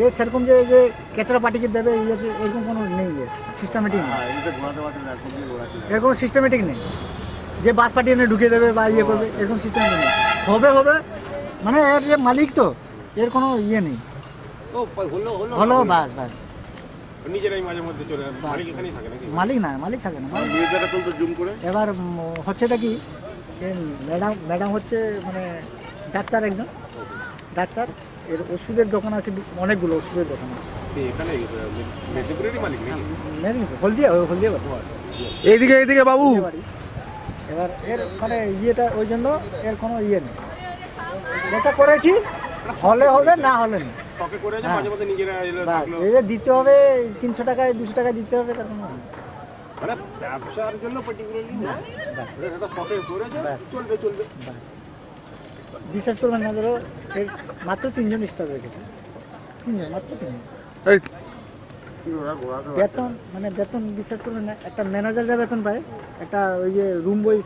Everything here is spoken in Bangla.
এ সেরকম যে যে কেচড়া পার্টিকে দেবে এরকম কোনো নেই, সিস্টেমেটিক নেই, এরকম সিস্টেমেটিক নেই যে বাস পার্টি এনে ঢুকিয়ে দেবে বা ইয়ে করবে, এরকম সিস্টেমেটিক নেই। হবে হবে মানে এর যে মালিক তো এর কোনো ইয়ে নেই, হলো বাস বাস। নিজেরাই মাঝে মধ্যে চলে মালিক এখানেই থাকে নাকি? মালিক না, মালিক থাকে না। এবার হচ্ছেটা কি, ম্যাডাম হচ্ছে মানে ডাক্তার, একজন ডাক্তার, এর ওষুধের দোকান আছে অনেকগুলো, ওষুধের দোকান আছে এখানে মেদিনীপুরেরই মালিক নাকি? মেদিনীপুর হলদিয়া এইদিকে এইদিকে বাবু। এবার এর মানে ইয়েটা ওই জন্য এর কোনো ইয়ে নেই, যেটা করেছি হলে হবে না হলে নেই। শখে করে যে মাঝে মধ্যে নিজেরা থাকলো এই যে দিতে হবে 300 টাকায় 200 টাকা দিতে হবে, তার কোনো মানে ব্যবসার জন্য পার্টিকুলারলি না, এটা শখে করেছে চলবে চলবে। বিশ্বাস করবেন না, ধরো এর মাত্র 3 জন স্টাফ রেখেছে, 3 জন, মাত্র 3 জন। এই, বেতন মানে বেতন বিশ্বাস করবেন না, একটা ম্যানেজার যা বেতন পায়, একটা ওই যে রুম বই